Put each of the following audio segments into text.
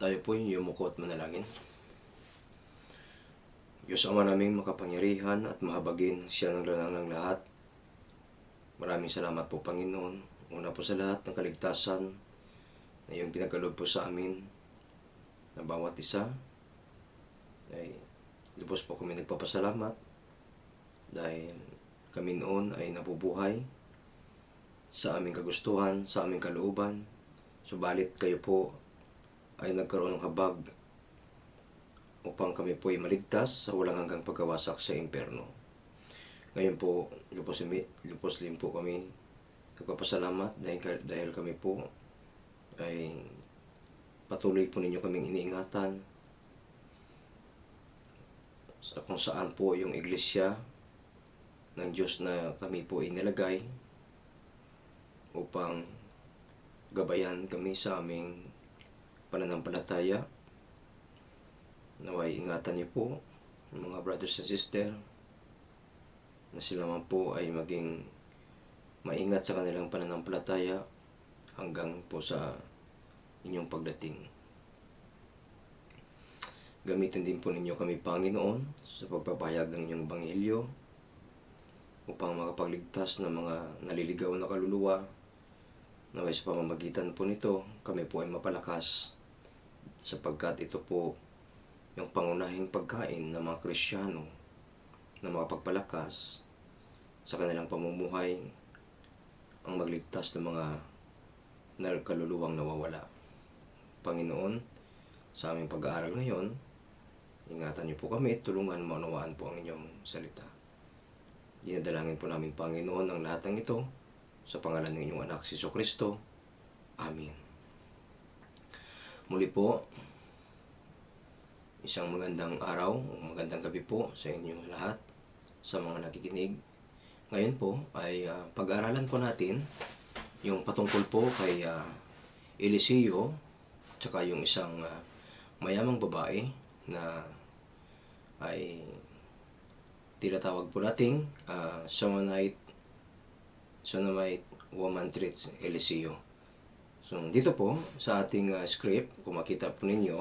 Tayo po yung yumuko at manalangin. Diyos Ama naming makapangyarihan at mahabagin, siya ng lanang ng lahat. Maraming salamat po, Panginoon. Una po sa lahat ng kaligtasan na iyong pinagkaloob po sa amin na bawat isa. Ay lubos po kami nagpapasalamat dahil kami noon ay nabubuhay sa aming kagustuhan, sa aming kalooban. Subalit kayo po ay nagkaroon ng habag upang kami po ay maligtas sa walang hanggang pagkawasak sa impyerno. Ngayon po, lupos din po kami nagpapasalamat dahil kami po ay patuloy po ninyo kaming iniingatan sa kung saan po yung iglesia ng Diyos na kami po inilagay upang gabayan kami sa aming pananampalataya. Naway ingatan niyo po mga brothers and sister na sila man po ay maging maingat sa kanilang pananampalataya hanggang po sa inyong pagdating. Gamitin din po ninyo kami, Panginoon, sa pagpapahayag ng inyong Ebanghelyo upang makapagligtas ng mga naliligaw na kaluluwa. Naway sa pamamagitan po nito, kami po ay mapalakas sapagkat ito po yung pangunahing pagkain ng mga Kristiyano na makapagpalakas sa kanilang pamumuhay ang magligtas ng mga kaluluwang nawawala. Panginoon, sa aming pag-aaral ngayon, ingatan niyo po kami at tulungan maunawaan po ang inyong salita. Dinadalangin po namin, Panginoon, ang lahat ng ito sa pangalan ng inyong anak, si Jesucristo. Amen. Muli po, isang magandang araw, magandang gabi po sa inyong lahat, sa mga nakikinig. Ngayon po ay pag-aaralan po natin yung patungkol po kay Eliseo, tsaka yung isang mayamang babae na ay tinatawag po nating Shunammite woman treats Eliseo. So dito po sa ating script, kung makita po ninyo,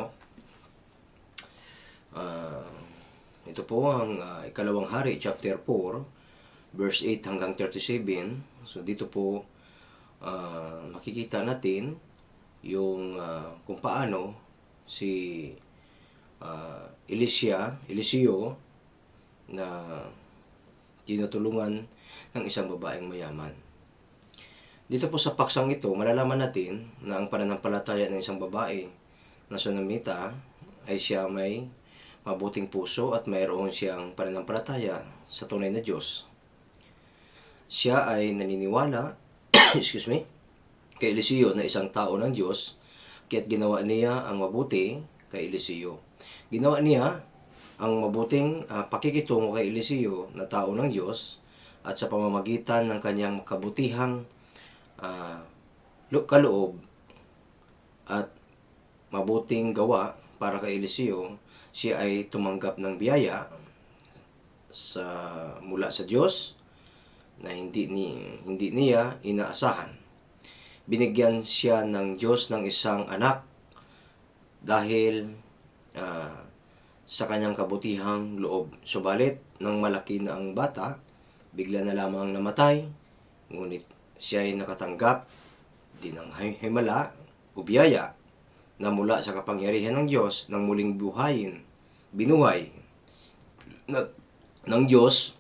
ito po ang ikalawang hari, chapter 4, verse 8 hanggang 37. So dito po makikita natin yung kung paano si Eliseo na tinutulungan ng isang babaeng mayaman. Dito po sa paksang ito, malalaman natin na ang pananampalataya ng isang babae na Shunammita ay siya may mabuting puso at mayroon siyang pananampalataya sa tunay na Diyos. Siya ay naniniwala kay Eliseo na isang tao ng Diyos, kaya't ginawa niya ang mabuti kay Eliseo. Ginawa niya ang mabuting pakikitungo kay Eliseo na tao ng Diyos, at sa pamamagitan ng kanyang kabutihang kaloob at mabuting gawa para kay Eliseo, siya ay tumanggap ng biyaya mula sa Diyos na hindi niya inaasahan. Binigyan siya ng Diyos ng isang anak dahil sa kanyang kabutihang loob. Subalit, nang malaki na ang bata, bigla na lamang namatay, ngunit siya ay nakatanggap din ng himala o biyaya na mula sa kapangyarihan ng Diyos nang muling binuhay ng Diyos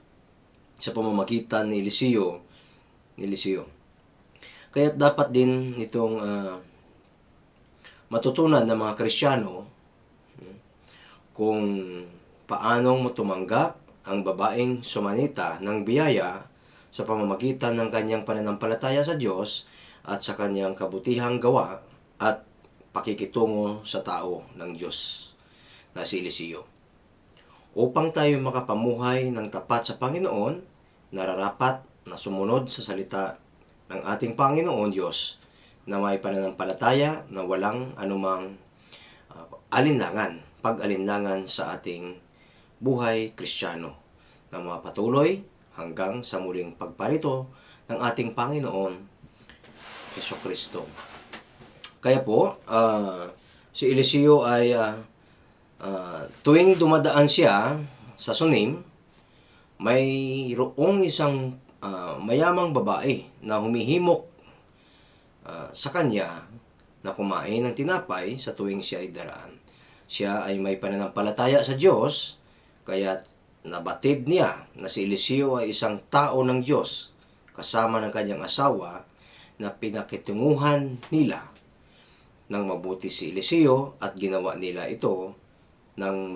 sa pamamagitan ni Eliseo. Kaya dapat din itong matutunan ng mga Kristiyano kung paanong tumanggap ang babaeng Shunammita ng biyaya sa pamamagitan ng kanyang pananampalataya sa Diyos at sa kanyang kabutihang gawa at pakikitungo sa tao ng Diyos na si Eliseo. Upang tayo makapamuhay ng tapat sa Panginoon, nararapat na sumunod sa salita ng ating Panginoon Diyos na may pananampalataya na walang anumang pag-alinlangan sa ating buhay Kristiyano, na mapatuloy hanggang sa muling pagparito ng ating Panginoon Jesucristo. Kaya po, Si Eliseo ay tuwing dumadaan siya sa Sunem, mayroong isang mayamang babae na humihimok sa kanya na kumain ng tinapay sa tuwing siya ay daraan. Siya ay may pananampalataya sa Diyos, kaya nabatid niya na si Eliseo ay isang tao ng Diyos kasama ng kanyang asawa na pinakitunguhan nila ng mabuti si Eliseo at ginawa nila ito ng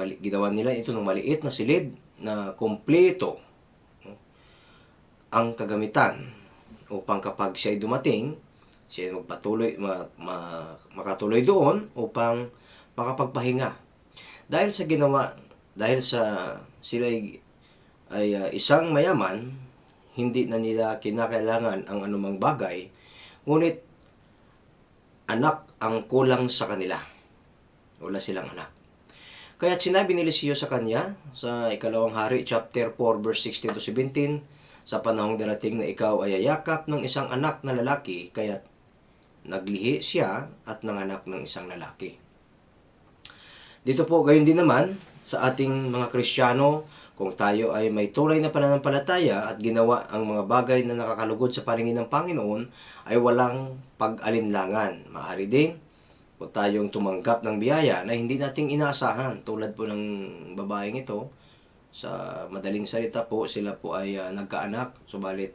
maliit na silid na kumpleto ang kagamitan upang kapag siya ay dumating, siya ay makatuloy doon upang makapagpahinga. Dahil sa sila ay isang mayaman, hindi na nila kinakailangan ang anumang bagay, ngunit anak ang kulang sa kanila. Wala silang anak. Kaya sinabi ni Eliseo sa kanya sa ikalawang hari, chapter 4, verse 16 to 17, sa panahong darating na ikaw ay yayakap ng isang anak na lalaki, kaya naglihi siya at nanganak ng isang lalaki. Dito po, gayon din naman sa ating mga Kristiyano, kung tayo ay may tunay na pananampalataya at ginawa ang mga bagay na nakakalugod sa paningin ng Panginoon, ay walang pag-alinlangan. Maaari din po tayong tumanggap ng biyaya na hindi nating inaasahan. Tulad po ng babaeng ito, sa madaling salita po, sila po ay nagkaanak, subalit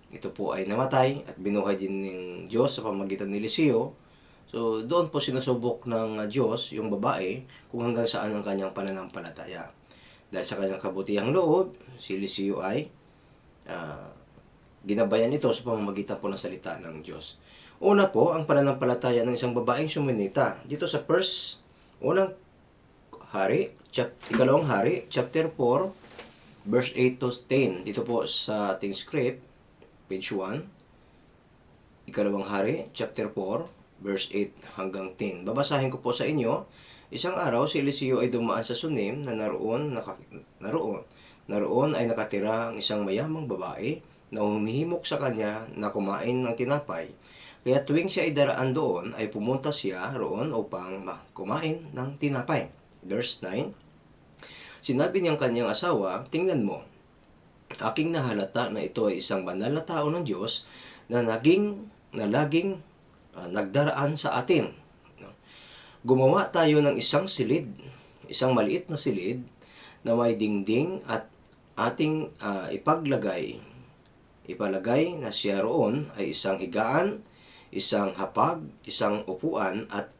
ito po ay namatay at binuhay din ng Diyos sa pamamagitan ni Eliseo. So, doon po sinusubok ng Diyos yung babae kung hanggang saan ang kanyang pananampalataya. Dahil sa kanyang kabutihang loob, si Eliseo ay ginabayan ito sa pamamagitan po ng salita ng Diyos. Una po, ang pananampalataya ng isang babaeng Sumenita. Dito sa ikalawang hari, chapter 4, verse 8 to 10. Dito po sa ating script, page 1. Ikalawang hari, chapter 4, verse 8 hanggang 10. Babasahin ko po sa inyo. Isang araw, si Eliseo ay dumaan sa Sunem na naroon ay nakatira ang isang mayamang babae na humihimok sa kanya na kumain ng tinapay. Kaya tuwing siya ay daraan doon, ay pumunta siya roon upang kumain ng tinapay. Verse 9, sinabi niyang kanyang asawa, tingnan mo, aking nahalata na ito ay isang banal na tao ng Diyos na laging nagdaraan sa atin. Gumawa tayo ng isang maliit na silid na may dingding at ating ipalagay na siya roon ay isang higaan, isang hapag, isang upuan at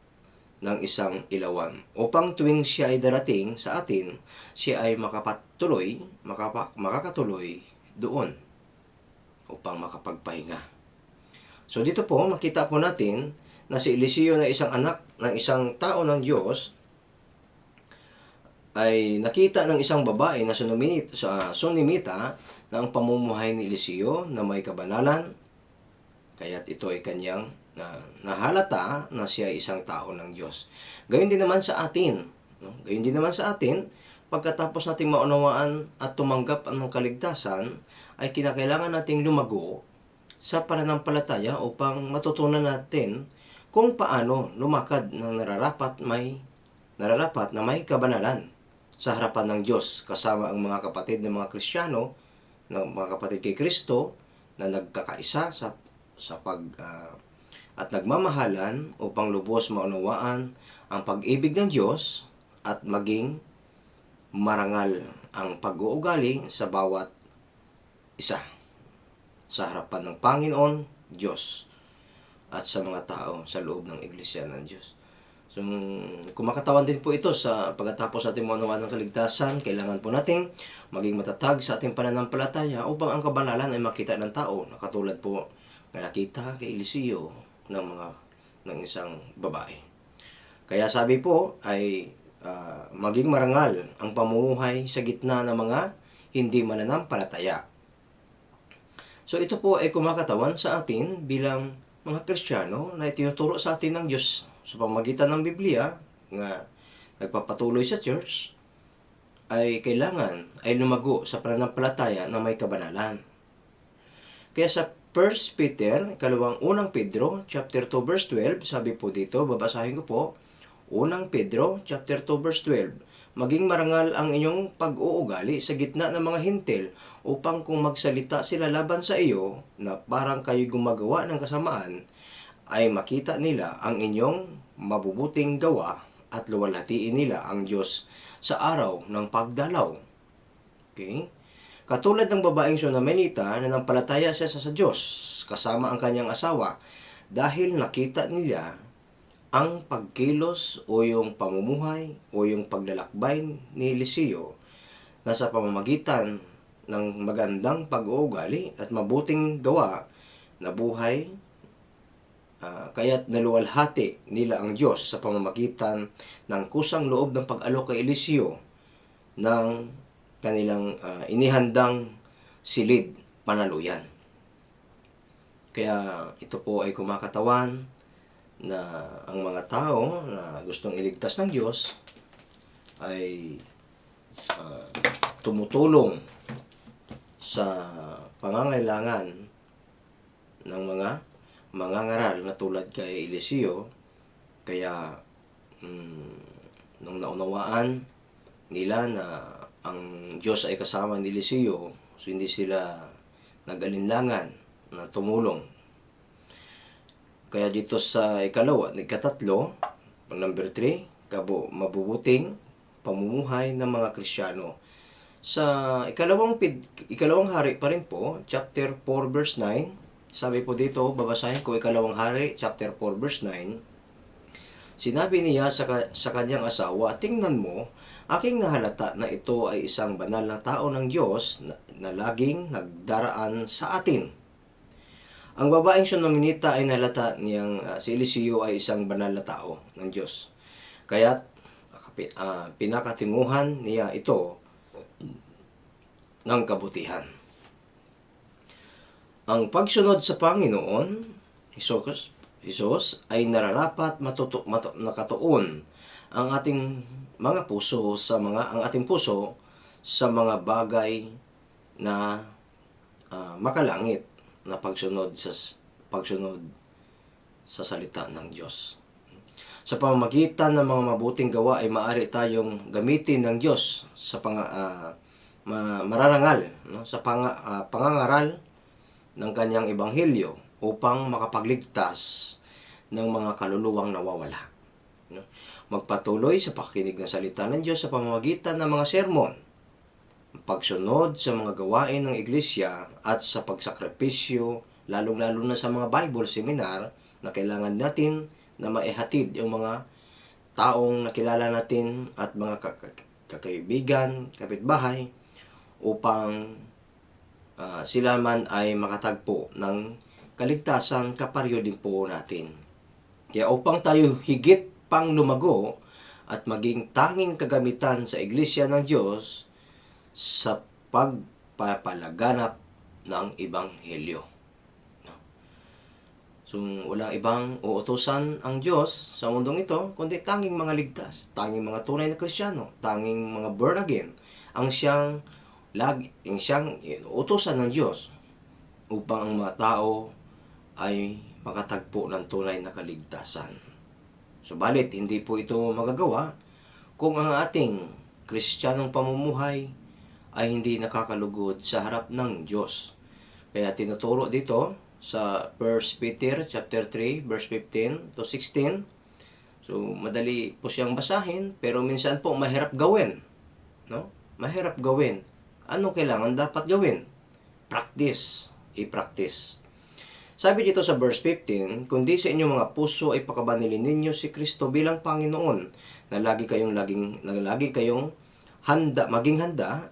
ng isang ilawan. Upang tuwing siya ay darating sa atin, siya ay makakatuloy doon upang makapagpahinga. So dito po, makita po natin na si Eliseo na isang anak ng isang tao ng Diyos ay nakita ng isang babae na Sunimita na ang pamumuhay ni Eliseo na may kabanalan, kaya't ito ay kanyang nahalata na siya ay isang tao ng Diyos. Gayon din naman sa atin. Gayon din naman sa atin, pagkatapos nating maunawaan at tumanggap ng kaligtasan, ay kinakailangan nating lumago sa pananampalataya upang matutunan natin kung paano lumakad ng nararapat na may kabanalan sa harapan ng Diyos kasama ang mga kapatid ng mga Kristiyano, ng mga kapatid kay Kristo na nagkakaisa at nagmamahalan upang lubos maunawaan ang pag-ibig ng Diyos at maging marangal ang pag-uugali sa bawat isa sa harapan ng Panginoon Diyos at sa mga tao sa loob ng iglesia ng Diyos. So, kumakatawan din po ito sa pagkatapos natin maunawaan ng kaligtasan, kailangan po nating maging matatag sa ating pananampalataya upang ang kabanalan ay makita ng tao, na katulad po na nakita kay Eliseo ng isang babae. Kaya sabi po ay maging marangal ang pamumuhay sa gitna ng mga hindi mananampalataya. So ito po ay kumakatawan sa atin bilang mga Kristiyano na itinuturo sa atin ng Diyos sa pamamagitan ng Biblia nga nagpapatuloy sa church, ay kailangan ay lumago sa pananampalataya na may kabanalan. Kaya sa 1 Peter, unang Pedro, chapter 2, verse 12, sabi po dito, babasahin ko po, Unang Pedro chapter 2 verse 12. Maging marangal ang inyong pag-uugali sa gitna ng mga hintil upang kung magsalita sila laban sa iyo na parang kayo gumagawa ng kasamaan, ay makita nila ang inyong mabubuting gawa at luwalhatiin nila ang Diyos sa araw ng pagdalaw. Okay? Katulad ng babaeng Sunamenita na nampalataya siya sa Diyos kasama ang kanyang asawa dahil nakita nila ang pagkilos o yung pamumuhay o yung paglalakbay ni Eliseo na sa pamamagitan ng magandang pag-uugali at mabuting gawa na buhay, kaya't naluwalhati nila ang Diyos sa pamamagitan ng kusang loob ng pag-alok kay Eliseo ng kanilang inihandang silid panaluyan. Kaya ito po ay kumakatawan na ang mga tao na gustong iligtas ng Diyos ay tumutulong sa pangangailangan ng mga mangangaral na tulad kay Eliseo. Kaya nung naunawaan nila na ang Diyos ay kasama ni Eliseo, so hindi sila nag-alinlangan na tumulong. Kaya dito sa ikatatlo, number 3, mabubuting pamumuhay ng mga Kristiyano. Sa ikalawang hari pa rin po, chapter 4 verse 9, sabi po dito, babasahin ko ikalawang hari, chapter 4 verse 9, sinabi niya sa kanyang asawa, tingnan mo, aking nahalata na ito ay isang banal na tao ng Diyos na laging nagdaraan sa atin. Ang babaeng Sunamenita ay nahalata niyang si Eliseo ay isang banal na tao ng Diyos. Kaya't pinakatinguhan niya ito ng kabutihan. Ang pagsunod sa Panginoon, Hesus ay nararapat nakatuon ang ating mga puso ang ating puso sa mga bagay na makalangit na pagsunod sa salita ng Diyos. Sa pamamagitan ng mga mabuting gawa ay maaari tayong gamitin ng Diyos sa mararangal, no, sa pangangaral ng kanyang ebanghelyo upang makapagligtas ng mga kaluluwang nawawala. No? Magpatuloy sa pakikinig ng salita ng Diyos sa pamamagitan ng mga sermon, pagsunod sa mga gawain ng iglesia at sa pagsakripisyo, lalong-lalo na sa mga Bible seminar na kailangan natin na maihatid yung mga taong nakilala natin at mga kakaibigan, kapitbahay upang sila man ay makatagpo ng kaligtasan kapareho din po natin. Kaya upang tayo higit pang lumago at maging tanging kagamitan sa iglesia ng Diyos sa pagpapalaganap ng ebanghelyo. So, walang ibang uutusan ang Diyos sa mundong ito, kundi tanging mga ligtas, tanging mga tunay na Kristiyano, tanging mga born again, ang siyang utusan ng Diyos upang ang mga tao ay makatagpo ng tunay na kaligtasan. Subalit, hindi po ito magagawa kung ang ating Kristiyanong pamumuhay ay hindi nakakalugod sa harap ng Diyos. Kaya tinuturo dito sa 1 Peter chapter 3 verse 15 to 16. So madali po siyang basahin pero minsan po mahirap gawin, no? Mahirap gawin. Ano kailangan dapat gawin? Practice, i-practice. Sabi dito sa verse 15, kundi sa inyong mga puso ay pakabanilin ninyo si Kristo bilang Panginoon, na lagi kayong maging handa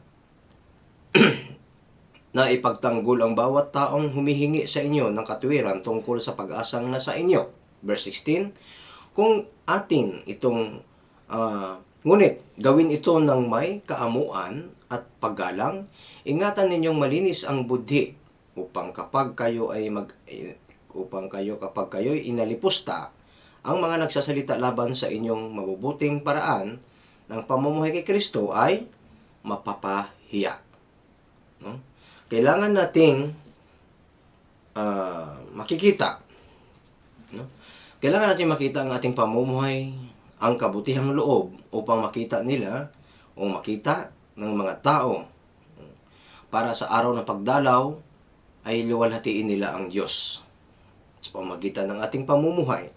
na ipagtanggol ang bawat taong humihingi sa inyo ng katuwiran tungkol sa pag-asang nasa inyo. Verse 16, kung atin itong ngunit gawin ito ng may kaamuan at paggalang, ingatan ninyong malinis ang budhi upang kapag kayo inalipusta ang mga nagsasalita laban sa inyong mabubuting paraan ng pamumuhay kay Kristo ay mapapahiya. No? Kailangan nating makikita. No? Kailangan natin makita ang ating pamumuhay ang kabutihang loob upang makita nila o makita ng mga tao para sa araw ng pagdalaw ay luwalhatiin nila ang Diyos sa pamamagitan ng ating pamumuhay,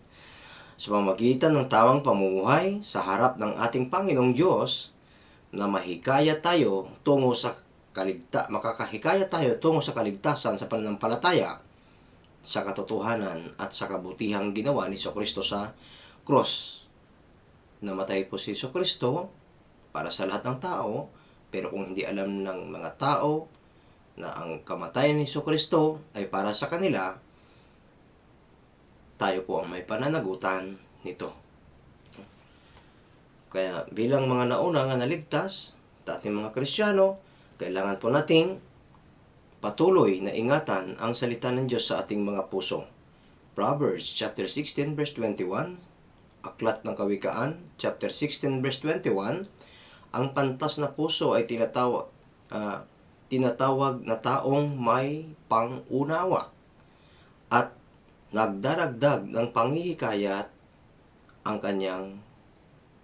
sa pamamagitan ng tamang pamumuhay sa harap ng ating Panginoong Diyos na mahikayat tayo tungo sa makakahikayat tayo tungo sa kaligtasan sa pananampalataya sa katotohanan at sa kabutihang ginawa ni Jesucristo sa cross. Namatay po si Jesucristo para sa lahat ng tao, pero kung hindi alam ng mga tao na ang kamatayan ni Jesucristo ay para sa kanila, tayo po ang may pananagutan nito. Kaya bilang mga nauna nga naligtas, ating mga Kristiyano, kailangan po nating patuloy na ingatan ang salita ng Diyos sa ating mga puso. Proverbs chapter 16 verse 21, Aklat ng Kawikaan chapter 16 verse 21, ang pantas na puso ay tinatawag na taong may pangunawa at nagdaragdag ng panghihikayat ang kanyang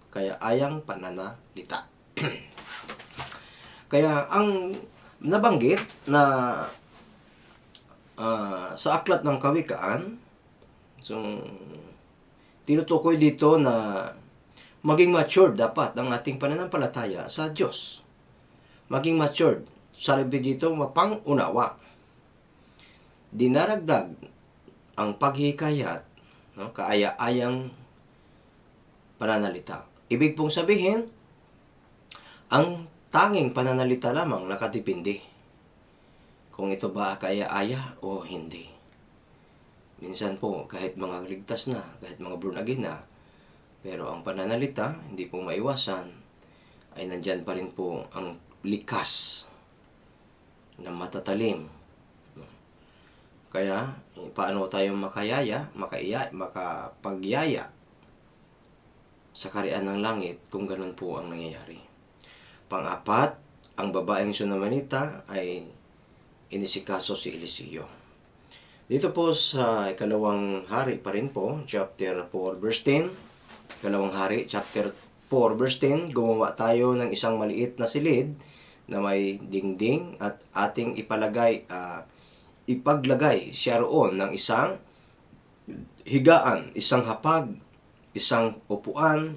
kayaayang pananalita. Kaya ang nabanggit na sa Aklat ng Kawikaan, so tinutukoy dito na maging matured dapat ang ating pananampalataya sa Diyos. Maging matured, sabi dito mapang-unawa. Dinaragdag ang paghihikayat, no, kaaya-ayang pananalita. Ibig pong sabihin, ang tanging pananalita lamang nakadepende kung ito ba kaaya-aya o hindi. Minsan po, kahit mga ligtas na, kahit mga born again na, pero ang pananalita, hindi po maiwasan, ay nandyan pa rin po ang likas na matatalim. Kaya, paano tayo makapagyaya sa kaharian ng langit kung ganun po ang nangyayari. Pang-apat, ang babaeng Sunamanita ay inisikaso si Eliseo. Dito po sa Ikalawang Hari pa rin po, chapter 4 verse 10. Ikalawang Hari, chapter 4 verse 10, gumawa tayo ng isang maliit na silid na may dingding at ating ipaglagay siya roon ng isang higaan, isang hapag, isang upuan,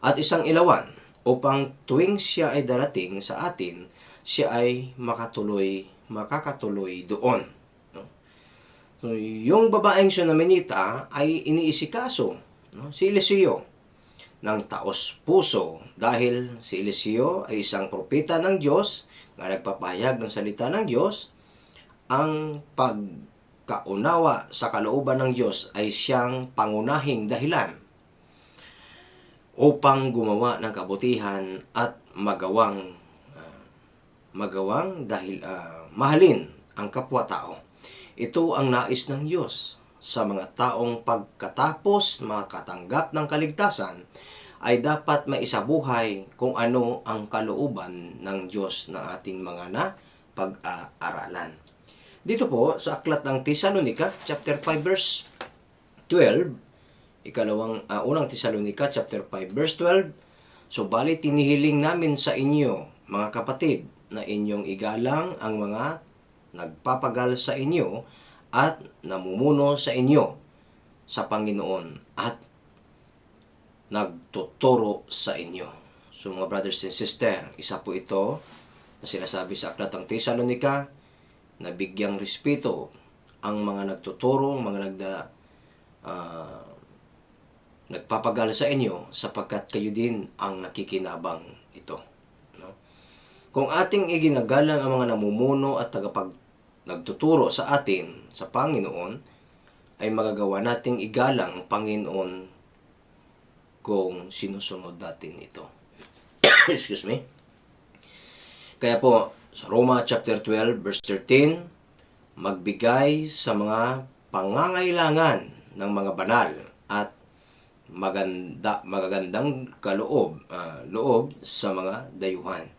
at isang ilawan upang tuwing siya ay darating sa atin, siya ay makakatuloy doon. No? So, yung babaeng Sunamanita ay iniisikaso, no, si Eliseo ng taos puso dahil si Eliseo ay isang propeta ng Diyos na nagpapahayag ng salita ng Diyos. Ang pagkaunawa sa kalooban ng Diyos ay siyang pangunahing dahilan upang gumawa ng kabutihan at mahalin ang kapwa-tao. Ito ang nais ng Diyos sa mga taong pagkatapos makatanggap ng kaligtasan ay dapat maisabuhay kung ano ang kalooban ng Diyos na ating mga pag-aaralan. Dito po sa Aklat ng Tesalonica chapter 5 verse 12, unang Tesalonica chapter 5 verse 12, subalit tinihiling namin sa inyo, mga kapatid, na inyong igalang ang mga nagpapagal sa inyo at namumuno sa inyo sa Panginoon at nagtuturo sa inyo. So mga brothers and sisters, isa po ito na sinasabi sa Aklat ng Tesalonica na bigyang respeto ang mga nagtuturo, mga nagpapagal sa inyo sapagkat kayo din ang nakikinabang ito. No? Kung ating iginagalang ang mga namumuno at nagtuturo sa atin sa Panginoon, ay magagawa nating igalang ang Panginoon kung sinusunod natin ito. Excuse me. Kaya po, sa Roma chapter 12 verse 13, magbigay sa mga pangangailangan ng mga banal at magagandang loob sa mga dayuhan.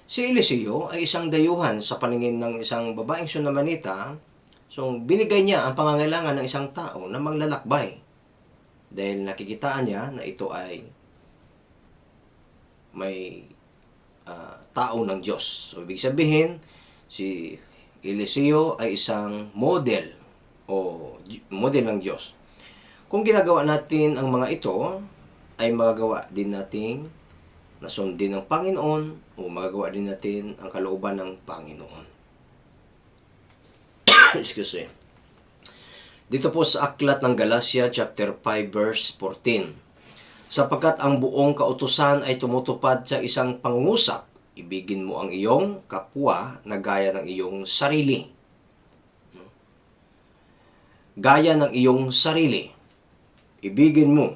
Si Eliseo ay isang dayuhan sa paningin ng isang babaeng Sunamanita. So binigay niya ang pangangailangan ng isang tao na maglalakbay. dahil nakikitaan niya na ito ay may tao ng Diyos. So, ibig sabihin, si Eliseo ay isang model o model ng Diyos. Kung ginagawa natin ang mga ito, ay magagawa din nating nasundin ng Panginoon o magagawa din natin ang kalooban ng Panginoon. Excuse me. Dito po sa aklat ng Galatia chapter 5 verse 14. Sapagkat ang buong kautusan ay tumutupad sa isang pangungusap, ibigin mo ang iyong kapwa na gaya ng iyong sarili. Gaya ng iyong sarili. Ibigin mo.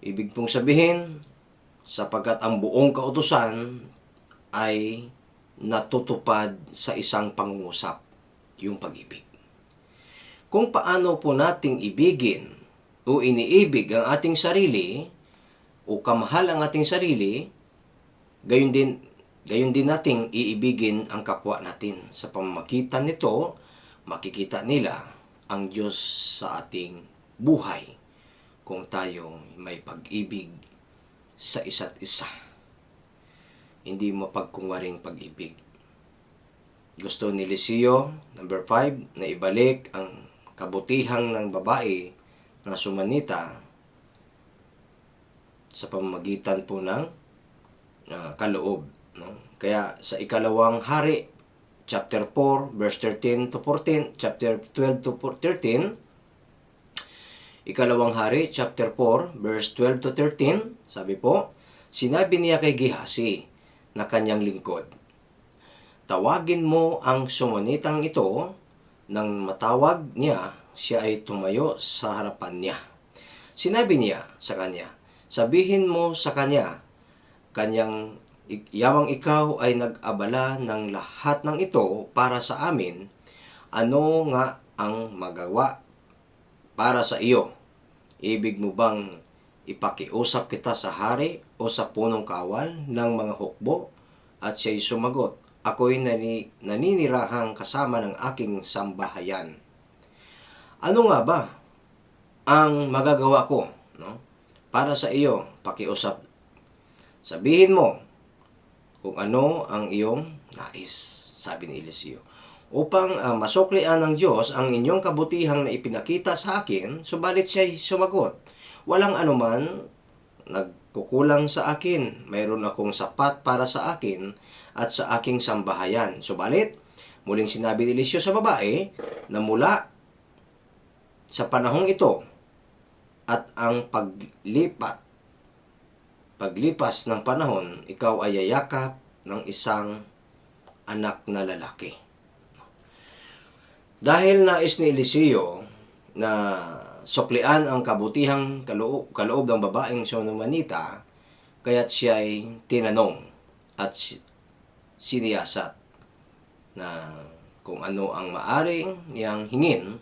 Ibig pong sabihin, sapagkat ang buong kautusan ay natutupad sa isang pangungusap, yung pag-ibig. Kung paano po nating ibigin o iniibig ang ating sarili o kamahal ang ating sarili, gayon din nating iibigin ang kapwa natin. Sa pamamagitan nito, makikita nila ang Diyos sa ating buhay kung tayo may pag-ibig sa isa't isa. Hindi mapagkunwaring pag-ibig. Gusto ni Eliseo, number 5, na ibalik ang kabutihang ng babae na sumanita sa pamamagitan po ng kaloob. No? Kaya sa ikalawang hari, chapter 4, verse 13 to 14, chapter 12 to 13, ikalawang hari, chapter 4, verse 12 to 13, sabi po, sinabi niya kay Gehazi na kanyang lingkod, tawagin mo ang sumanitang ito. Nang matawag niya, siya ay tumayo sa harapan niya. Sinabi niya sa kanya, sabihin mo sa kanya, yamang ikaw ay nag-abala ng lahat ng ito para sa amin, ano nga ang magawa para sa iyo? Ibig mo bang ipakiusap kita sa hari o sa punong kawal ng mga hukbo? At siya'y sumagot, ako'y naninirahang kasama ng aking sambahayan. Ano nga ba ang magagawa ko, no? Para sa iyo? Pakiusap. Sabihin mo kung ano ang iyong nais, sabi ni Eliseo. Upang masuklian ng Diyos ang inyong kabutihang na ipinakita sa akin, subalit siya'y sumagot, walang anuman nagkukulang sa akin. Mayroon akong sapat para sa akin at sa aking sambahayan. Subalit, muling sinabi ni Eliseo sa babae na mula sa panahong ito at ang paglipas ng panahon, ikaw ay yayakap ng isang anak na lalaki. Dahil nais ni Eliseo na suklian ang kabutihang kaloob ng babaeng sumanita, kaya't siya ay tinanong at siniyasat na kung ano ang maaring niyang hingin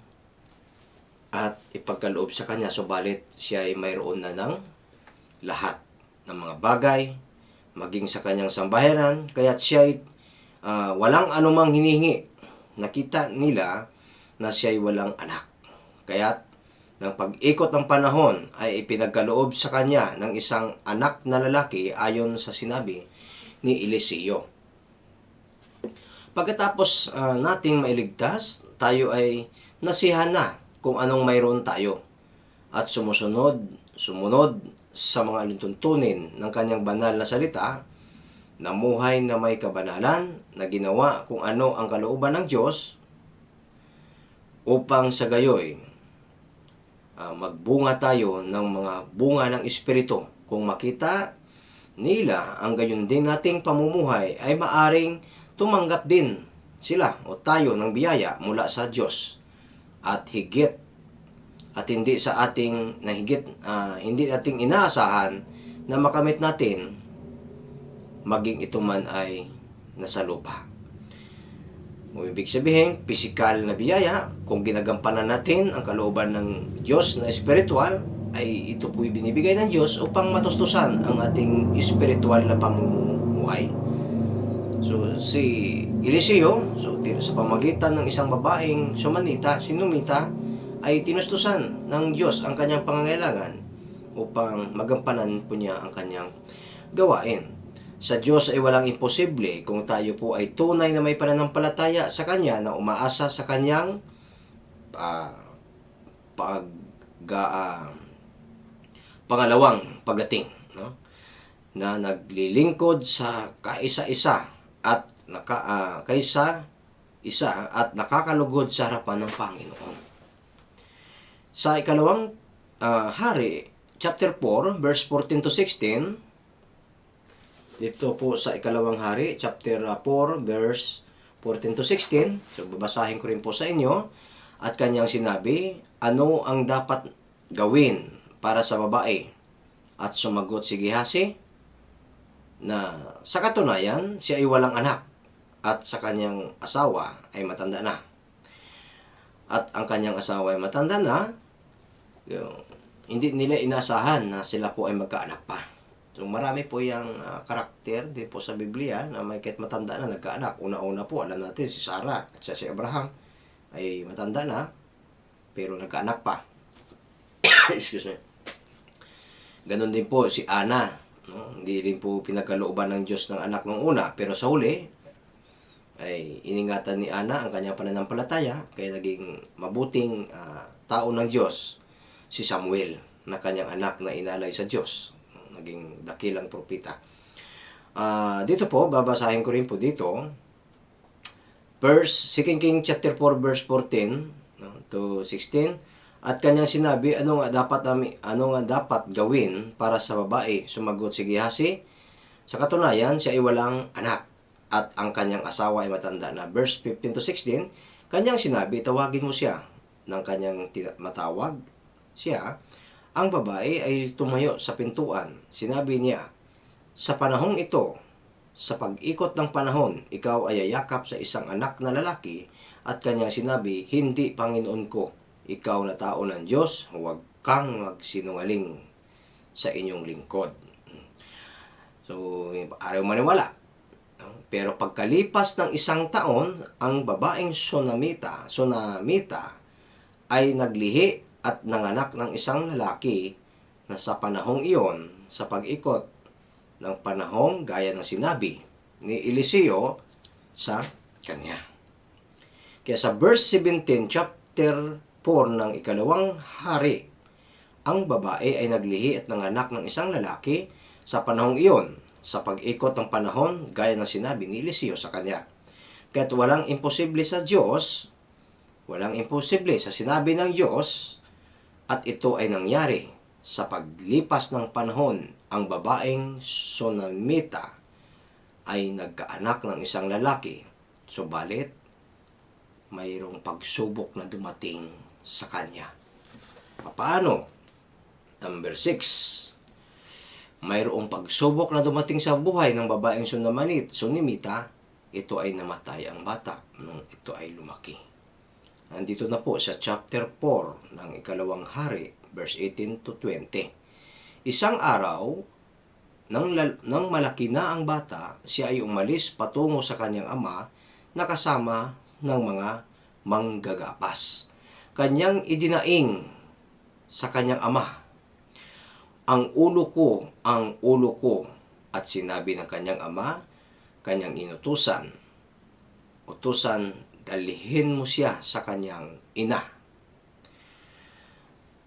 at ipagkaloob sa kanya, subalit siya ay mayroon na ng lahat ng mga bagay, maging sa kanyang sambahayan, kaya't siya ay walang anumang hinihingi. Nakita nila na siya ay walang anak. Kaya't ng pag-ikot ng panahon ay ipinagkaloob sa kanya ng isang anak na lalaki ayon sa sinabi ni Eliseo. Pagkatapos nating mailigtas, tayo ay nasihan na kung anong mayroon tayo at sumunod sa mga alintuntunin ng kanyang banal na salita, namuhay na may kabanalan, na ginawa kung ano ang kalooban ng Diyos, upang sa gayoy magbunga tayo ng mga bunga ng Espiritu. Kung makita nila ang gayon din nating pamumuhay, ay maaring tumanggap din sila o tayo ng biyaya mula sa Diyos at higit at hindi sa ating hindi nating inaasahan na makamit natin, maging ito man ay nasa lupa. O ibig sabihin, pisikal na biyaya, kung ginagampanan natin ang kalooban ng Diyos na espiritual, ay ito po'y binibigay ng Diyos upang matustusan ang ating espiritual na pamumuhay. So, si Eliseo, so, sa pamagitan ng isang babaeng sinumita, ay tinustusan ng Diyos ang kanyang pangangailangan upang magampanan po niya ang kanyang gawain. Sa Diyos ay walang imposible kung tayo po ay tunay na may pananampalataya sa Kanya na umaasa sa Kanyang uh, pag, pangalawang pagdating, no? Na naglilingkod sa kaisa-isa at kaysa isa at nakakalugod sa harapan ng Panginoon. Sa ikalawang hari, chapter 4, verse 14 to 16, dito po sa ikalawang hari, chapter 4, verse 14 to 16, so babasahin ko rin po sa inyo, at kanyang sinabi, ano ang dapat gawin para sa babae? At sumagot si Gehazi, na sa katunayan, siya ay walang anak, at sa kanyang asawa ay matanda na. At ang kanyang asawa ay matanda na, hindi nila inasahan na sila po ay magkaanak pa. So marami po yung karakter din po sa Biblia na may kahit matanda na nagkaanak. Una-una po, alam natin si Sarah at si Abraham ay matanda na pero nagkaanak pa. Excuse me. Ganon din po si Ana, no? Hindi din po pinagkalooban ng Diyos ng anak nung una, pero sa huli ay iningatan ni Ana ang kanyang pananampalataya, kaya naging mabuting tao ng Diyos si Samuel, na kanyang anak na inalay sa Diyos, naging dakilang propeta. Dito po, babasahin ko rin po dito, 2 King chapter 4 verse 14 to 16. At kanyang sinabi, ano nga dapat gawin para sa babae? Sumagot si Gehazi, sa katunayan, siya ay walang anak at ang kanyang asawa ay matanda na. Verse 15 to 16, kanyang sinabi, tawagin mo siya. Nang kanyang matawag siya, ang babae ay tumayo sa pintuan. Sinabi niya, sa panahong ito, sa pag-ikot ng panahon, ikaw ay yayakap sa isang anak na lalaki. At kanyang sinabi, hindi, Panginoon ko, ikaw na tao ng Diyos, huwag kang magsinungaling sa inyong lingkod. So, ayaw maniwala. Pero pagkalipas ng isang taon, ang babaeng Sunamita ay naglihi at nanganak ng isang lalaki na sa panahong iyon, sa pag-ikot ng panahong gaya ng sinabi ni Eliseo sa kanya. Kaya sa verse 17, chapter 4 ng ikalawang hari, ang babae ay naglihi at nanganak ng isang lalaki sa panahong iyon, sa pag-ikot ng panahon gaya ng sinabi ni Eliseo sa kanya. Kaya't walang imposible sa Diyos, walang imposible sa sinabi ng Diyos, at ito ay nangyari. Sa paglipas ng panahon, ang babaeng Sunamita ay nagkaanak ng isang lalaki. Subalit, mayroong pagsubok na dumating sa kanya. Paano? Number 6. Mayroong pagsubok na dumating sa buhay ng babaeng Sunamita. Ito ay namatay ang bata nung ito ay lumaki. Nandito na po sa chapter 4 ng ikalawang hari, verse 18 to 20. Isang araw, nang malaki na ang bata, siya ay umalis patungo sa kanyang ama na kasama ng mga manggagapas. Kanyang idinaing sa kanyang ama, ang ulo ko, at sinabi ng kanyang ama, kanyang utusan, dalhin mo siya sa kanyang ina.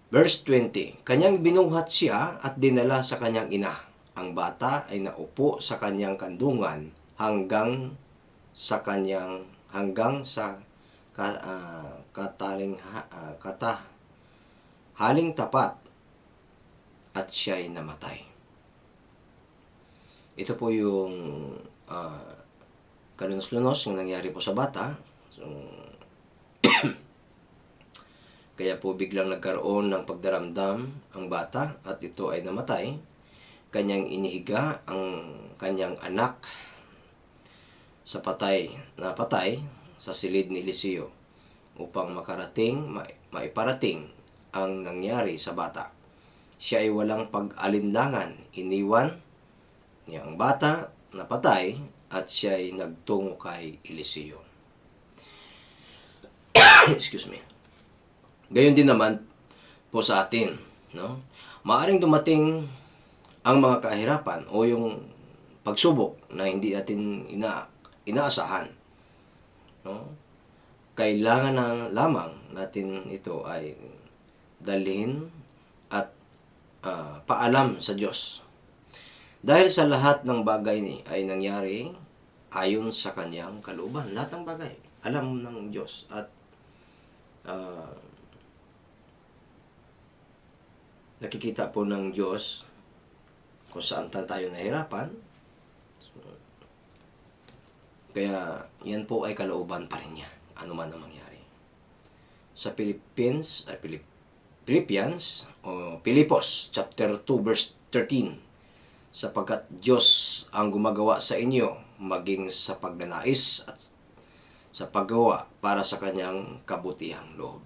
Verse 20, kanyang binuhat siya at dinala sa kanyang ina. Ang bata ay naupo sa kanyang kandungan hanggang sa haling tapat, at siya ay namatay. Ito po yung kalunos-lunos yung nangyari po sa bata. So, kaya po biglang nagkaroon ng pagdaramdam ang bata at ito ay namatay. Kanyang inihiga ang kanyang anak sa patay sa silid ni Eliseo upang maiparating ang nangyari sa bata. Siya ay walang pag-alinlangan. Iniwan niya ang bata na patay at siya ay nagtungo kay Eliseo. Excuse me. Gayon din naman po sa atin, no? Maaring dumating ang mga kahirapan o yung pagsubok na hindi natin inaasahan, no? Kailangan na lamang natin ito ay dalhin at paalam sa Diyos. Dahil sa lahat ng bagay ay nangyari ayon sa kanyang kalooban. Lahat ng bagay, alam ng Diyos. At nakikita po ng Diyos kung saan tayo nahirapan. Kaya yan po ay kalooban pa rin niya, ano man ang mangyari. Sa Philippians o Pilipos chapter 2 verse 13, sapagkat Diyos ang gumagawa sa inyo maging sa pagnanais at sa paggawa para sa kanyang kabutihang loob.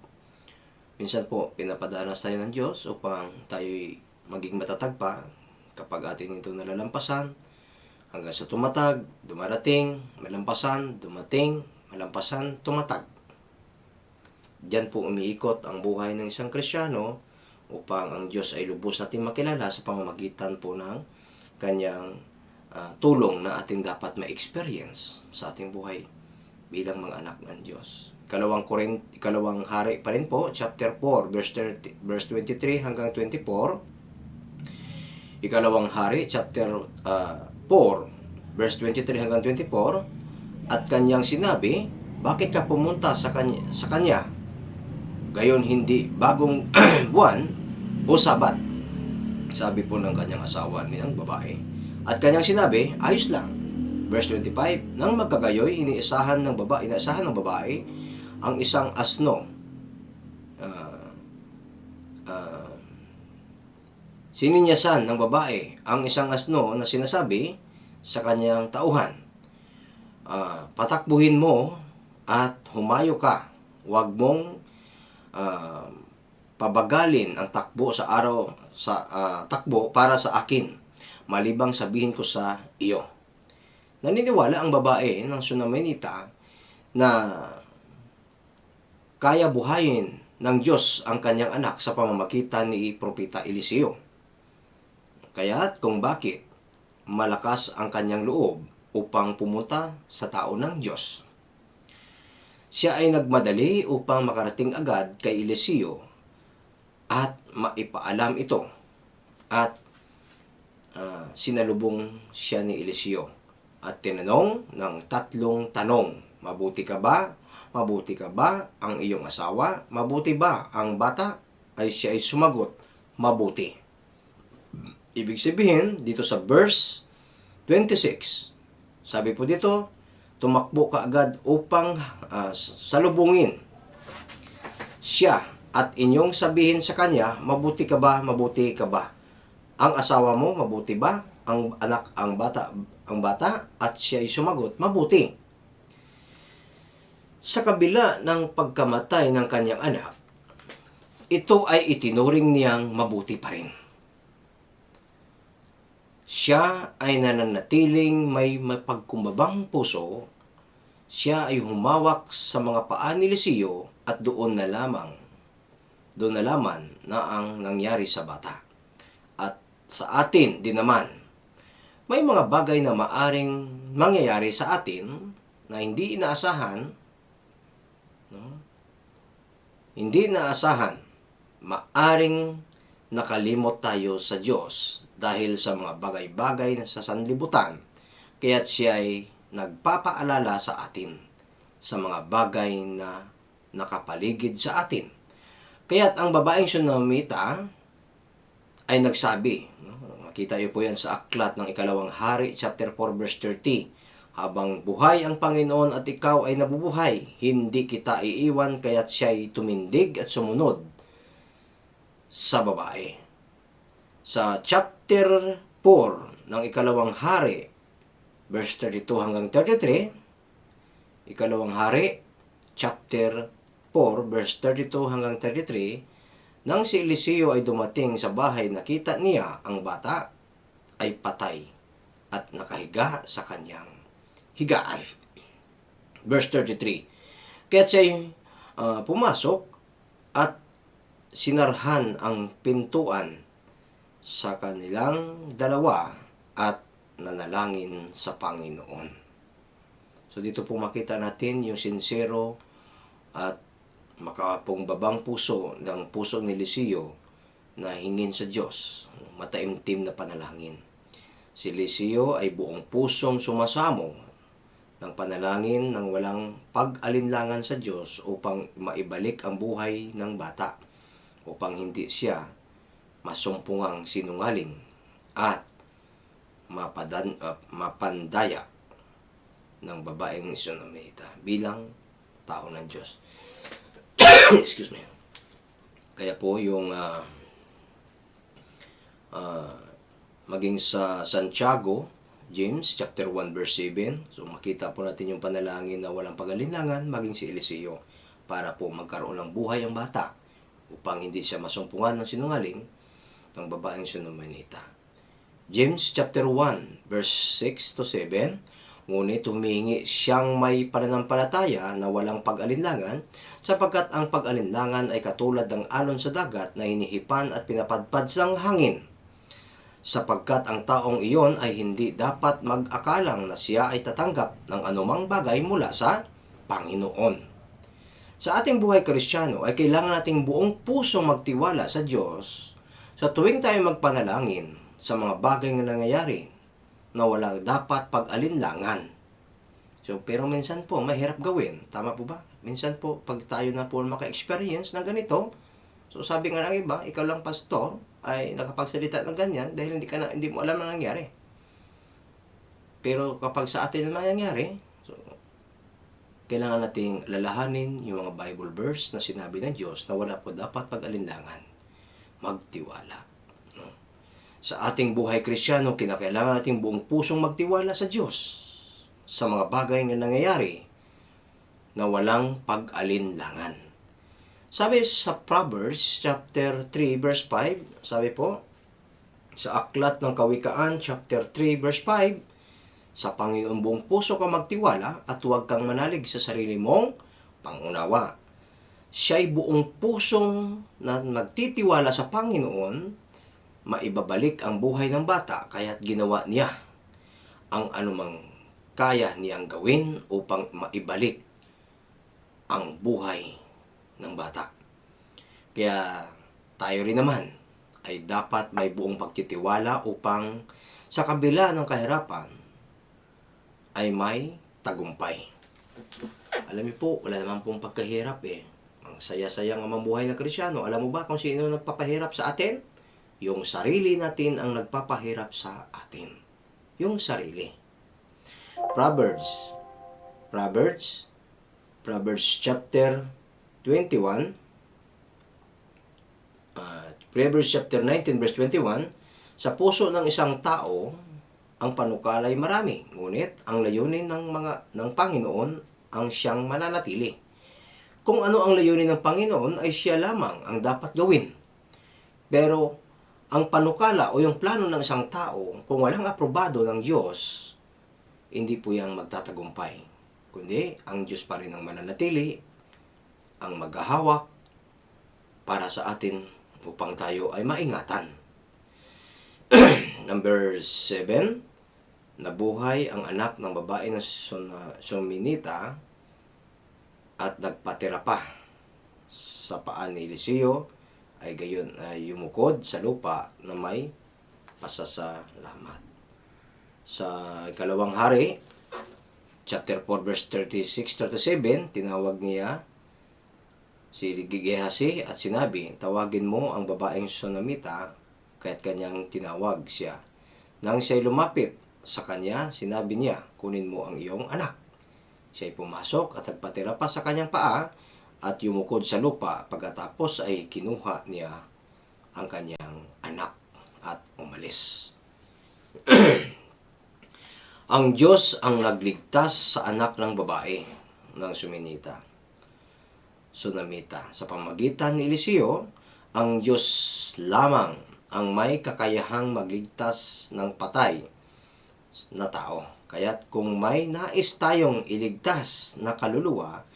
Minsan po, pinapadanas tayo ng Diyos upang tayo'y maging matatag pa kapag atin ito nalalampasan, hanggang sa tumatag, dumarating, malampasan, dumating, malampasan, tumatag. Diyan po umiikot ang buhay ng isang Kristiyano upang ang Diyos ay lubos natin makilala sa pamamagitan po ng kanyang tulong na ating dapat ma-experience sa ating buhay bilang mga anak ng Diyos. Ikalawang Hari pa rin po, chapter 4, verse 23 hanggang 24. Ikalawang Hari, chapter 4, verse 23 hanggang 24. At kanyang sinabi, bakit ka pumunta sa kanya? Gayon hindi bagong buwan o sabat. Sabi po ng kanyang asawa niyang babae. At kanyang sinabi, ayos lang. Verse 25, nang magkagayoy, inaasahan ng babae ang isang asno. Sininyasan ng babae ang isang asno na sinasabi sa kanyang tauhan, patakbuhin mo at humayo ka. Huwag mong pabagalin ang takbo takbo para sa akin, malibang sabihin ko sa iyo. Naniniwala ang babae ng Sunamenita na kaya buhayin ng Diyos ang kanyang anak sa pamamagitan ni Propeta Eliseo. Kaya't kung bakit malakas ang kanyang loob upang pumunta sa tao ng Diyos. Siya ay nagmadali upang makarating agad kay Eliseo at maipaalam ito. At sinalubong siya ni Eliseo at tinanong ng 3 tanong. Mabuti ka ba? Mabuti ka ba ang iyong asawa? Mabuti ba ang bata? Ay siya ay sumagot, mabuti. Ibig sabihin, dito sa verse 26, sabi po dito, tumakbo ka agad upang salubungin siya at inyong sabihin sa kanya, mabuti ka ba? Mabuti ka ba? Ang asawa mo, mabuti ba? Ang anak, ang bata, at siya ay sumagot, mabuti. Sa kabila ng pagkamatay ng kanyang anak, ito ay itinuring niyang mabuti pa rin. Siya ay nananatiling may mapagkumbabang puso. Siya ay humawak sa mga paa ni Eliseo at doon na laman na ang nangyari sa bata. At sa atin din naman, may mga bagay na maaring mangyayari sa atin na hindi inaasahan, no? Hindi inaasahan, maaring nakalimot tayo sa Diyos dahil sa mga bagay-bagay na sa sanlibutan, kaya't siya ay nagpapaalala sa atin sa mga bagay na nakapaligid sa atin. Kaya't ang babaeng Sunamita ay nagsabi, no? Makita niyo po yan sa aklat ng Ikalawang Hari, chapter 4, verse 30. Habang buhay ang Panginoon at ikaw ay nabubuhay, hindi kita iiwan, kaya't siya ay tumindig at sumunod sa babae. Sa chapter 4 ng Ikalawang Hari, verse 32 hanggang 33, Ikalawang Hari, chapter 4, verse 32 hanggang 33, nang si Eliseo ay dumating sa bahay, nakita niya ang bata ay patay at nakahiga sa kanyang higaan. Verse 33. Kaya't siya'y pumasok at sinarhan ang pintuan sa kanilang dalawa at nanalangin sa Panginoon. So dito po makita natin yung sincero at makapungbabang puso ng puso ni Eliseo na hingin sa Diyos, mataimtim na panalangin. Si Eliseo ay buong pusong sumasamo ng panalangin ng walang pag-alinlangan sa Diyos upang maibalik ang buhay ng bata, upang hindi siya masumpungang sinungaling at mapandaya ng babaeng Sunamita bilang tao ng Diyos. Excuse me. Kaya po yung maging sa Santiago, James chapter 1 verse 7, so makita po natin yung panalangin na walang pag-alinlangan, maging si Eliseo, para po magkaroon ng buhay ang bata upang hindi siya masumpungan ng sinungaling ng babaeng Sunamanita. James chapter 1 verse 6 to 7, ngunit humingi siyang may pananampalataya na walang pag-alinlangan, sapagkat ang pag-alinlangan ay katulad ng alon sa dagat na hinihipan at pinapadpad sa hangin, sapagkat ang taong iyon ay hindi dapat mag-akalang na siya ay tatanggap ng anumang bagay mula sa Panginoon. Sa ating buhay Kristiyano ay kailangan nating buong puso magtiwala sa Diyos sa tuwing tayo magpanalangin sa mga bagay na nangyayari na walang dapat pag-alinlangan. So, pero minsan po, mahirap gawin. Tama po ba? Minsan po, pag tayo na po maka-experience ng ganito, so sabi nga ng iba, ikaw lang pastor, ay nakapagsalita ng ganyan dahil hindi mo alam na nangyari. Pero kapag sa atin na nangyari, so, kailangan nating lalahanin yung mga Bible verse na sinabi ng Diyos na wala po dapat pag-alinlangan. Magtiwala. No? Sa ating buhay Kristiyano, kinakailangan nating buong pusong magtiwala sa Diyos sa mga bagay na nangyayari na walang pag-alinlangan. Sabi sa Proverbs chapter 3 verse 5, sabi po, sa Aklat ng Kawikaan chapter 3 verse 5, sa Panginoon buong puso ka magtiwala at huwag kang manalig sa sarili mong pangunawa. Siya'y buong pusong na nagtitiwala sa Panginoon, maibabalik ang buhay ng bata, kaya't ginawa niya ang anumang kaya niyang gawin upang maibalik ang buhay ng bata. Kaya tayo rin naman ay dapat may buong pagtitiwala upang sa kabila ng kahirapan ay may tagumpay. Alam niyo po, wala naman pong pagkahirap eh. Ang saya-saya nga mamuhay ng Kristiyano. Alam mo ba kung sino nagpapahirap sa atin? Yung sarili natin ang nagpapahirap sa atin. Yung sarili. Proverbs chapter 21, Proverbs chapter 19 verse 21, sa puso ng isang tao ang panukala ay marami, ngunit ang layunin ng Panginoon ang siyang mananatili. Kung ano ang layunin ng Panginoon ay siya lamang ang dapat gawin. Pero ang panukala o yung plano ng isang tao, kung walang aprobado ng Diyos, hindi po yan magtatagumpay. Kundi ang Diyos pa rin ang mananatili, ang maghahawak para sa atin upang tayo ay maingatan. Number 7, nabuhay ang anak ng babae na Suminita at nagpatira pa sa paa ni Eliseo, ay gayon ay yumukod sa lupa na may pasasalamat. Sa ikalawang hari, chapter 4 verse 36-37, tinawag niya si Gehazi at sinabi, tawagin mo ang babaeng Sunamita, kaya't kanyang tinawag siya. Nang siya'y lumapit sa kanya, sinabi niya, kunin mo ang iyong anak. Siya'y pumasok at nagpatira pa sa kanyang paa at yumukod sa lupa. Pagkatapos ay kinuha niya ang kanyang anak at umalis. Ang Diyos ang nagligtas sa anak ng babae ng Sunamita. Sa pamagitan ni Eliseo, ang Diyos lamang ang may kakayahang magligtas ng patay na tao. Kaya't kung may nais tayong iligtas na kaluluwa,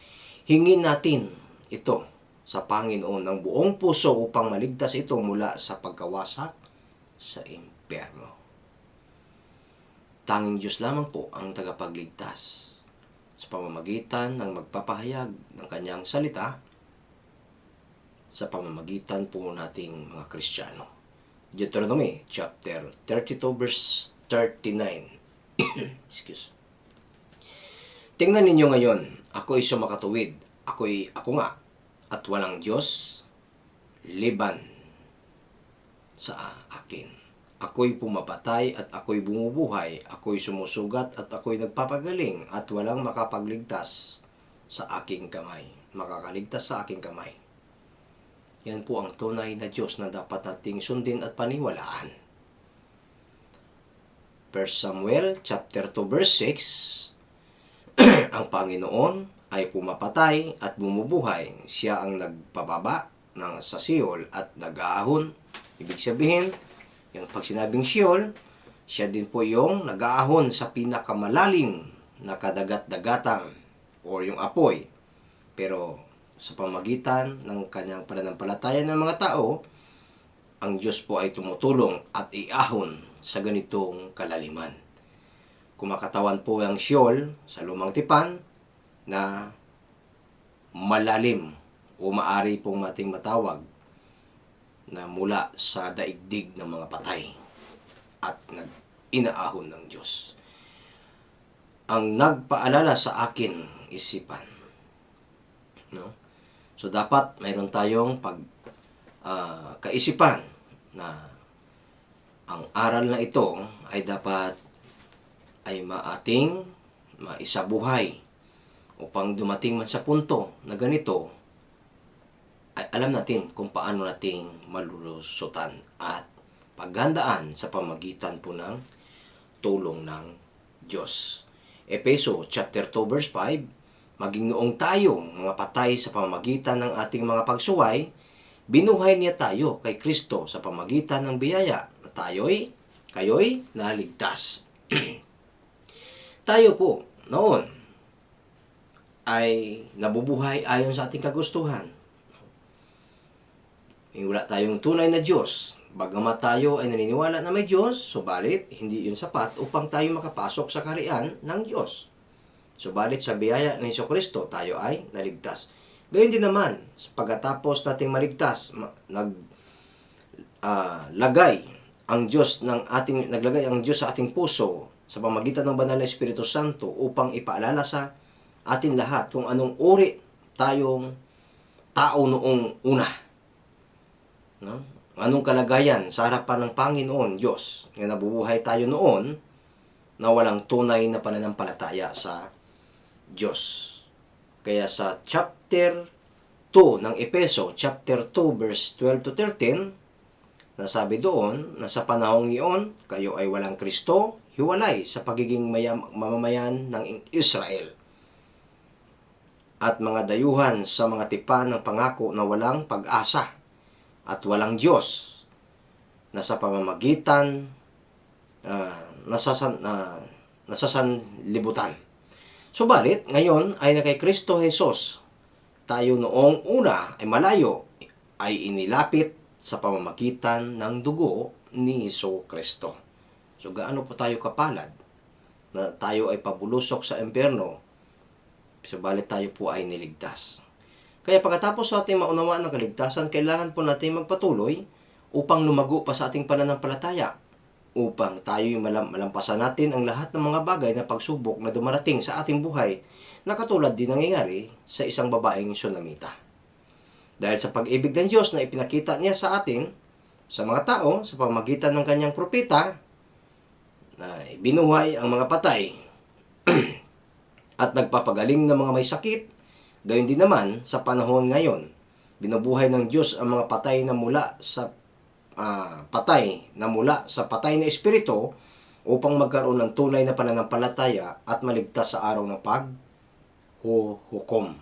hingin natin ito sa Panginoon ng buong puso upang maligtas ito mula sa pagkawasak sa impyerno. Tanging Diyos lamang po ang tagapagligtas sa pamamagitan ng magpapahayag ng kanyang salita sa pamamagitan po nating mga Kristiyano. Deuteronomy chapter 32 verse 39. Excuse. Tingnan ninyo ngayon, ako'y sumakatuwid, ako nga, at walang Diyos liban sa akin. Ako'y pumapatay at ako'y bumubuhay, ako'y sumusugat at ako'y nagpapagaling at walang makapagligtas sa aking kamay. Makakaligtas sa aking kamay. Yan po ang tunay na Diyos na dapat nating sundin at paniwalaan. 1 Samuel chapter 2 verse 6, ang Panginoon ay pumapatay at bumubuhay. Siya ang nagpababa sa Sheol at nag-aahon. Ibig sabihin, yung pag sinabing Sheol, siya din po yung nag-aahon sa pinakamalalim na kadagat-dagatan o yung apoy. Pero sa pamagitan ng kanyang pananampalataya ng mga tao, ang Diyos po ay tumutulong at iahon sa ganitong kalaliman. Kumakatawan po ang Sheol sa lumang tipan na malalim o maari pong mating matawag na mula sa daigdig ng mga patay at inaahon ng Diyos. Ang nagpaalala sa akin isipan, no? So dapat mayroon tayong kaisipan na ang aral na ito ay dapat ay maating maisabuhay upang dumating man sa punto na ganito ay alam natin kung paano nating malulusutan at paghandaan sa pamagitan po ng tulong ng Diyos. Efeso chapter 2 verse 5, maging noong tayo mga patay sa pamamagitan ng ating mga pagsuway, binuhay niya tayo kay Kristo sa pamamagitan ng biyaya na kayo'y naligtas. Tayo po noon ay nabubuhay ayon sa ating kagustuhan. Wala tayong tunay na Diyos. Bagamat tayo ay naniniwala na may Diyos, subalit hindi yun sapat upang tayo makapasok sa kaharian ng Diyos. Subalit sa biyaya ng Jesucristo, tayo ay naligtas. Gayon din naman, pagkatapos nating maligtas, naglagay ang Diyos sa ating puso sa pamamagitan ng banal na Espiritu Santo upang ipaalala sa atin lahat kung anong uri tayong tao noong una. No? Anong kalagayan sa harapan ng Panginoon Diyos na nabubuhay tayo noon na walang tunay na pananampalataya sa Diyos. Kaya sa chapter 2 ng Efeso, chapter 2 verse 12 to 13, nasabi doon na sa panahong iyon, kayo ay walang Kristo, hiwalay sa pagiging mamamayan ng Israel at mga dayuhan sa mga tipan ng pangako na walang pag-asa at walang Diyos na sa pamamagitan nasasanlibutan. Subalit, ngayon ay na kay Kristo Jesus, tayo noong una ay malayo ay inilapit sa pamamagitan ng dugo ni Jesucristo. So gaano po tayo kapalad na tayo ay pabulusok sa impyerno, subalit tayo po ay niligtas. Kaya pagkatapos sa ating maunawaan ng kaligtasan, kailangan po natin magpatuloy upang lumago pa sa ating pananampalataya, upang tayo malampasan natin ang lahat ng mga bagay na pagsubok na dumarating sa ating buhay na katulad din nangyayari sa isang babaeng Sunamita. Dahil sa pag-ibig ng Diyos na ipinakita niya sa atin, sa mga tao, sa pamamagitan ng kanyang propeta, na binuhay ang mga patay at nagpapagaling ng mga may sakit. Gayon din naman sa panahon ngayon, binubuhay ng Diyos ang mga patay na mula sa patay na espiritu upang magkaroon ng tunay na pananampalataya at maligtas sa araw ng paghuhukom.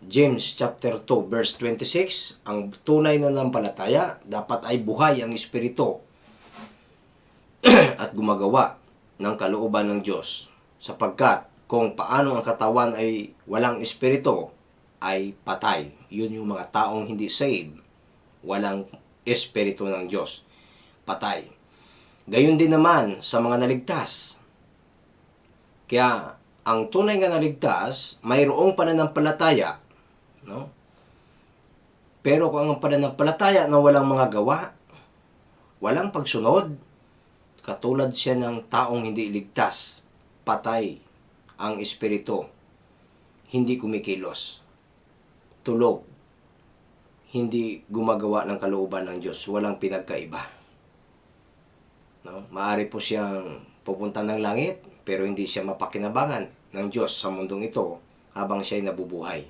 James chapter 2 verse 26, ang tunay na nanampalataya dapat ay buhay ang espiritu at gumagawa ng kalooban ng Diyos. Sapagkat kung paano ang katawan ay walang espiritu, ay patay. Yun yung mga taong hindi saved. Walang espiritu ng Diyos. Patay. Gayon din naman sa mga naligtas. Kaya, ang tunay nga naligtas, mayroong pananampalataya. No? Pero kung ang pananampalataya na walang mga gawa, walang pagsunod, katulad siya ng taong hindi ligtas, patay ang espiritu, hindi kumikilos, tulog, hindi gumagawa ng kalooban ng Diyos, walang pinagkaiba. No? Maaari po siyang pupunta ng langit, pero hindi siya mapakinabangan ng Diyos sa mundong ito habang siya ay nabubuhay.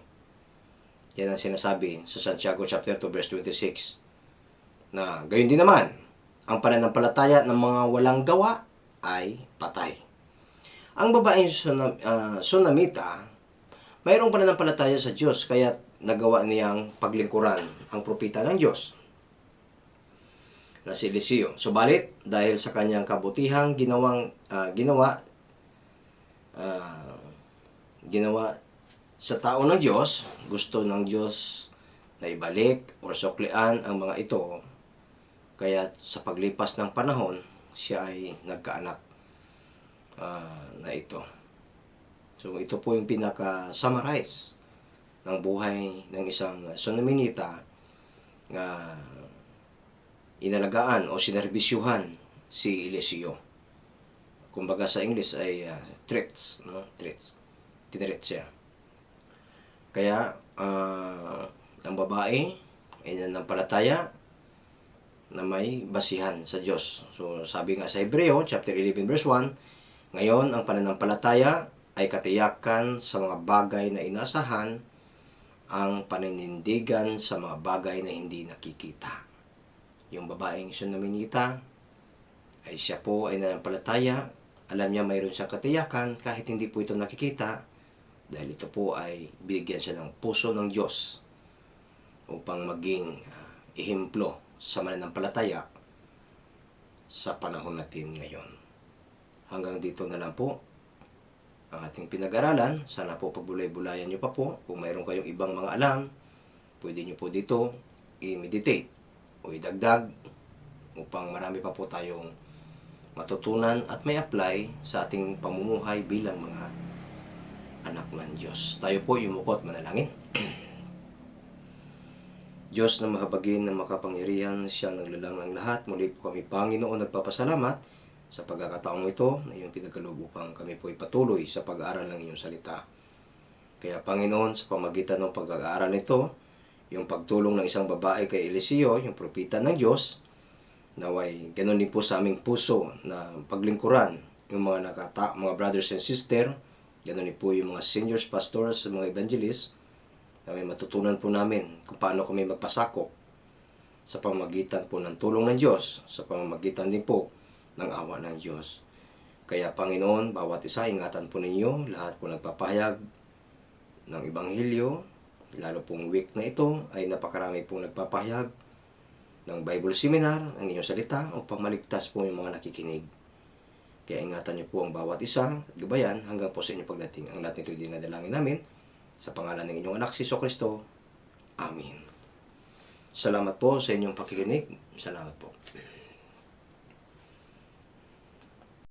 Yan ang sinasabi sa Santiago chapter 2 verse 26. Na gayon din naman, ang pananampalataya ng mga walang gawa ay patay. Ang babaeng Sunamita, mayroong pananampalataya sa Diyos kaya nagawa niyang paglingkuran ang propeta ng Diyos na si Eliseo. Subalit, dahil sa kanyang kabutihang ginawa sa tao ng Diyos, gusto ng Diyos na ibalik o suklian ang mga ito. Kaya sa paglipas ng panahon, siya ay nagkaanak na ito. So ito po yung pinaka-summarize ng buhay ng isang Sunaminita na inalagaan o sinerbisyuhan si Eliseo. Kumbaga sa English ay treats, no? Treats. Tinreat siya. Kaya, ang babae ay nanampalataya na may basihan sa Diyos. So, sabi nga sa Hebreo, chapter 11, verse 1, ngayon, ang pananampalataya ay katiyakan sa mga bagay na inaasahan, ang paninindigan sa mga bagay na hindi nakikita. Yung babaeng Sunaminita, ay siya po ay nanampalataya, alam niya mayroon siyang katiyakan kahit hindi po ito nakikita, dahil ito po ay bigyan siya ng puso ng Diyos upang maging ehemplo sa mananampalataya sa panahon natin ngayon. Hanggang dito na lang po ang ating pinag-aralan. Sana po pagbulay-bulayan nyo pa po. Kung mayroon kayong ibang mga alam, pwede nyo po dito i-meditate o idagdag upang marami pa po tayong matutunan at may apply sa ating pamumuhay bilang mga anak ng Diyos. Tayo po yumukot manalangin. Diyos na mahabagin na makapangyarihan, siya naglalang ng lahat. Muli po kami, Panginoon, nagpapasalamat sa pagkakataong ito na iyong pinagkaloob upang kami po ipatuloy sa pag-aaral ng iyong salita. Kaya Panginoon, sa pamagitan ng pag-aaral nito, yung pagtulong ng isang babae kay Eliseo, yung propeta ng Diyos, naway ganun din po sa aming puso na paglingkuran yung mga mga brothers and sisters, ganun din po yung mga seniors, pastors, mga evangelists, na may matutunan po namin kung paano kami magpasakop sa pamamagitan po ng tulong ng Diyos, sa pamamagitan din po ng awa ng Diyos. Kaya Panginoon, bawat isa, ingatan po ninyo, lahat po nagpapahayag ng Ebanghelyo, lalo pong week na ito ay napakarami pong nagpapahayag ng Bible Seminar, ang inyong salita, upang maligtas po yung mga nakikinig. Kaya ingatan niyo po ang bawat isa at gabayan hanggang po sa inyong pagdating. Ang lahat nito dinadalangin namin sa pangalan ng inyong anak, si Jesucristo. Amen. Salamat po sa inyong pakikinig. Salamat po.